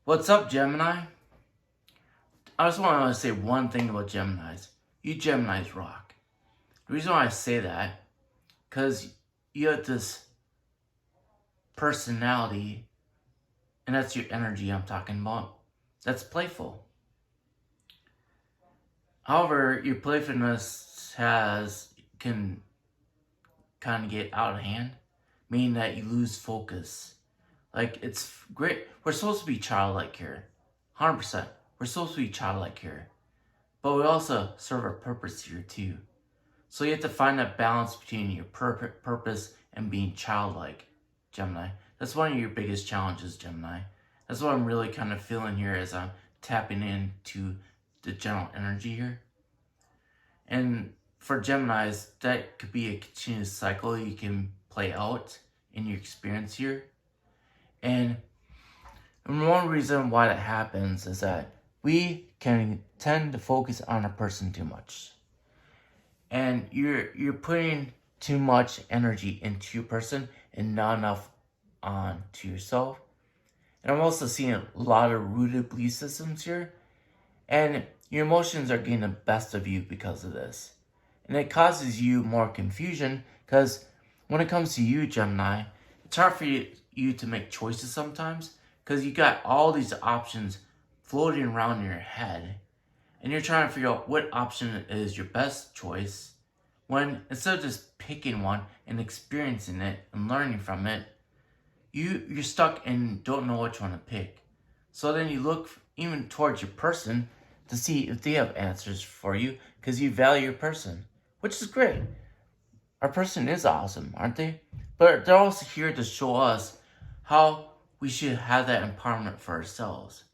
What's up, Gemini? I just want to say one thing about Geminis. You Geminis rock. The reason why I say that, because you have this personality, and that's your energy I'm talking about, that's playful. However, your playfulness can kind of get out of hand, meaning that you lose focus. Like, it's great. We're supposed to be childlike here. 100%. We're supposed to be childlike here. But we also serve a purpose here too. So you have to find that balance between your purpose and being childlike, Gemini. That's one of your biggest challenges, Gemini. That's what I'm really kind of feeling here as I'm tapping into the general energy here. And for Geminis, that could be a continuous cycle you can play out in your experience here. And one reason why that happens is that we can tend to focus on a person too much. And you're putting too much energy into your person and not enough on to yourself. And I'm also seeing a lot of rooted belief systems here. And your emotions are getting the best of you because of this. And it causes you more confusion because when it comes to you, Gemini, it's hard for you to make choices sometimes because you got all these options floating around in your head. And you're trying to figure out what option is your best choice when instead of just picking one and experiencing it and learning from it, you're stuck and don't know which one to pick. So then you look even towards your person to see if they have answers for you because you value your person, which is great. Our person is awesome, aren't they? But they're also here to show us how we should have that empowerment for ourselves.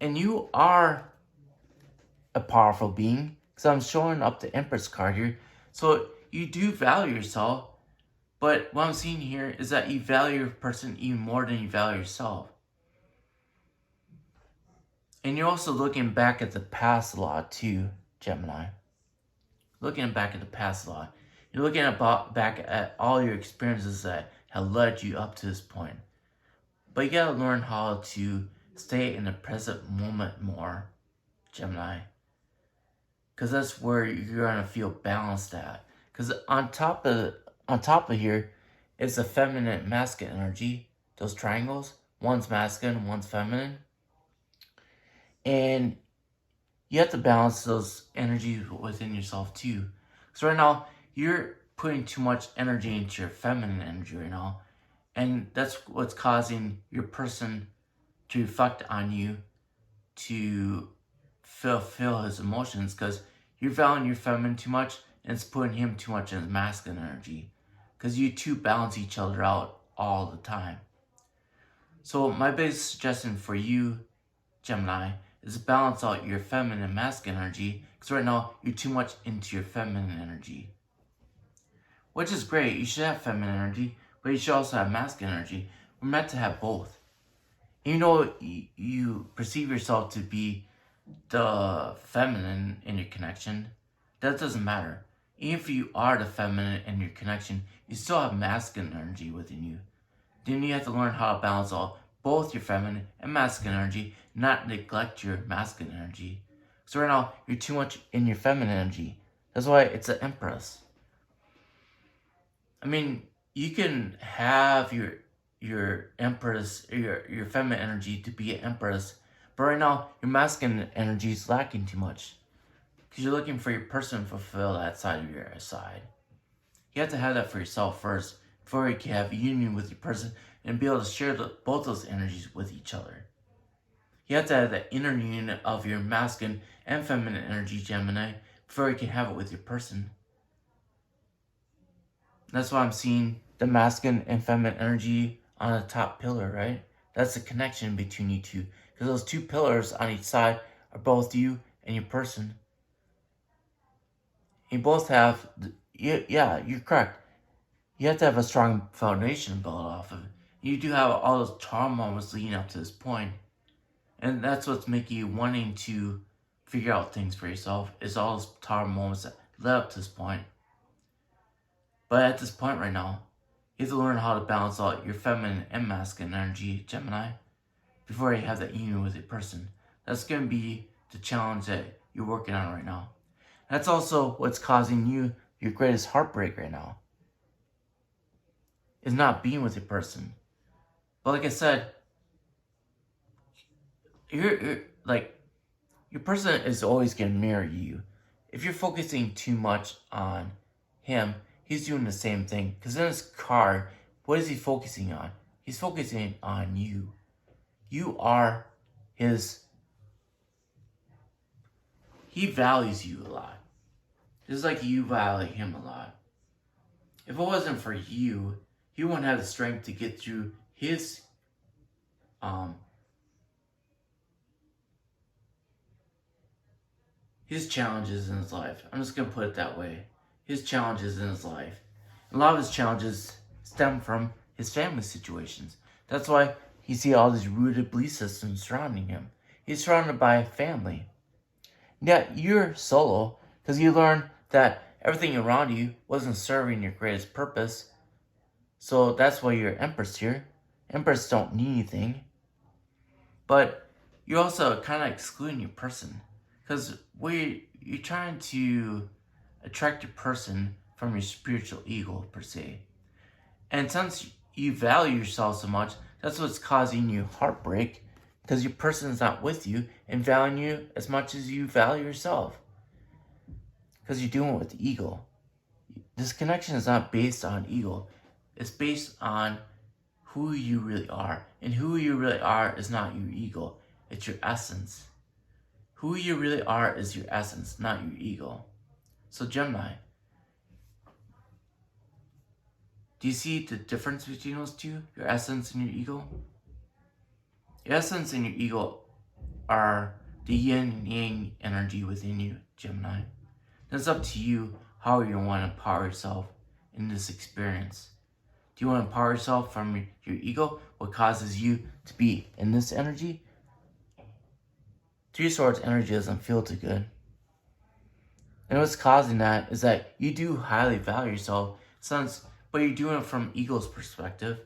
And you are a powerful being because I'm showing up the Empress card here. So you do value yourself, but what I'm seeing here is that you value your person even more than you value yourself. And you're also looking back at the past a lot too, Gemini. Looking back at the past a lot. You're looking back at all your experiences that have led you up to this point. But you gotta learn how to stay in the present moment more, Gemini. Because that's where you're gonna feel balanced at. Because on top of here is the feminine and masculine energy. Those triangles, one's masculine, one's feminine, and you have to balance those energies within yourself too. So right now you're putting too much energy into your feminine energy right now, and that's what's causing your person to reflect on you to fulfill his emotions because you're valuing your feminine too much and it's putting him too much in his masculine energy because you two balance each other out all the time. So my biggest suggestion for you, Gemini, is to balance out your feminine and masculine energy because right now you're too much into your feminine energy. Which is great. You should have feminine energy, but you should also have masculine energy. We're meant to have both. Even though you perceive yourself to be the feminine in your connection, that doesn't matter. Even if you are the feminine in your connection, you still have masculine energy within you. Then you have to learn how to balance out both your feminine and masculine energy, not neglect your masculine energy. So right now, you're too much in your feminine energy. That's why it's an Empress. I mean, you can have your Empress, your feminine energy to be an Empress, but right now, your masculine energy is lacking too much. Because you're looking for your person to fulfill that side of your side. You have to have that for yourself first, before you can have union with your person and be able to share both those energies with each other. You have to have that inner union of your masculine and feminine energy, Gemini, before you can have it with your person. That's why I'm seeing the masculine and feminine energy on the top pillar, right? That's the connection between you two. Because those two pillars on each side are both you and your person. You both have, yeah, you're correct. You have to have a strong foundation built off of. You do have all those trauma moments leading up to this point. And that's what's making you wanting to figure out things for yourself, is all those trauma moments that led up to this point. But at this point right now, you have to learn how to balance out your feminine and masculine energy, Gemini. before you have that union with a person. That's going to be the challenge that you're working on right now. That's also what's causing you your greatest heartbreak right now, is not being with a person. But like I said, you're like, your person is always going to mirror you. If you're focusing too much on him, he's doing the same thing. Because in his card, what is he focusing on? He's focusing on you. You are his. He values you a lot. Just like you value him a lot. If it wasn't for you, he wouldn't have the strength to get through his challenges in his life. I'm just going to put it that way. His challenges in his life. A lot of his challenges stem from his family situations. That's why you see all these rooted belief systems surrounding him. He's surrounded by family. Yet you're solo because you learned that everything around you wasn't serving your greatest purpose. So that's why you're Empress here. Empress don't need anything. But you're also kind of excluding your person. Because you're trying to attract your person from your spiritual ego, per se. And since you value yourself so much, that's what's causing you heartbreak, because your person is not with you and valuing you as much as you value yourself. Because you're doing it with the ego. This connection is not based on ego. It's based on who you really are. And who you really are is not your ego. It's your essence. Who you really are is your essence, not your ego. So Gemini, do you see the difference between those two? Your essence and your ego? Your essence and your ego are the yin and yang energy within you, Gemini. And it's up to you how you want to empower yourself in this experience. Do you want to empower yourself from your ego? What causes you to be in this energy? Three of Swords energy doesn't feel too good. And what's causing that is that you do highly value yourself, but you're doing it from ego's perspective.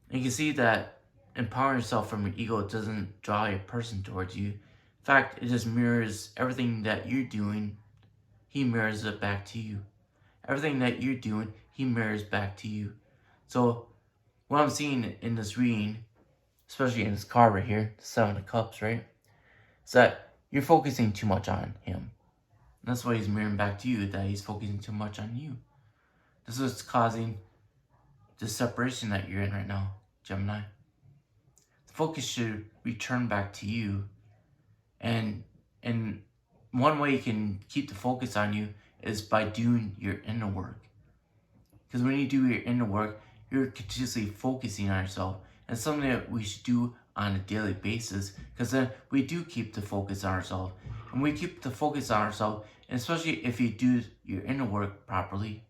And you can see that empowering yourself from your ego doesn't draw your person towards you. In fact, it just mirrors everything that you're doing. He mirrors it back to you. Everything that you're doing, he mirrors back to you. So what I'm seeing in this reading, especially in this card right here, the Seven of Cups, right? Is that you're focusing too much on him. And that's why he's mirroring back to you, that he's focusing too much on you. This is what's causing the separation that you're in right now, Gemini. The focus should return back to you. And one way you can keep the focus on you is by doing your inner work. Because when you do your inner work, you're continuously focusing on yourself. And something that we should do on a daily basis, because then we do keep the focus on ourselves. And we keep the focus on ourselves, and especially if you do your inner work properly,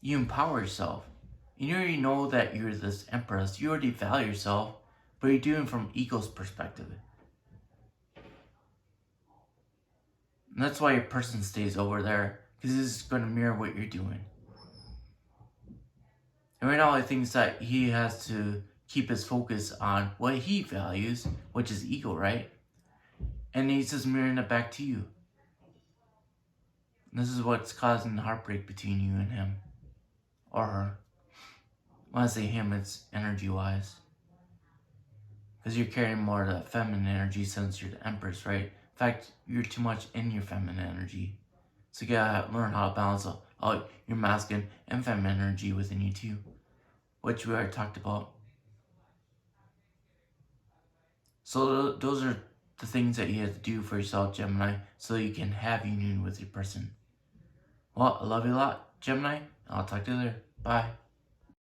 you empower yourself. And you already know that you're this Empress. You already value yourself, but you're doing it from ego's perspective. And that's why your person stays over there, because it's going to mirror what you're doing. And right now, I think that he has to keep his focus on what he values, which is ego, right? And he's just mirroring it back to you. And this is what's causing the heartbreak between you and him. Or her. When I say him, it's energy-wise. Because you're carrying more of the feminine energy since you're the Empress, right? In fact, you're too much in your feminine energy. So you gotta learn how to balance out your masculine and feminine energy within you too, which we already talked about. So those are the things that you have to do for yourself, Gemini, so you can have union with your person. Well, I love you a lot, Gemini. I'll talk to you later. Bye.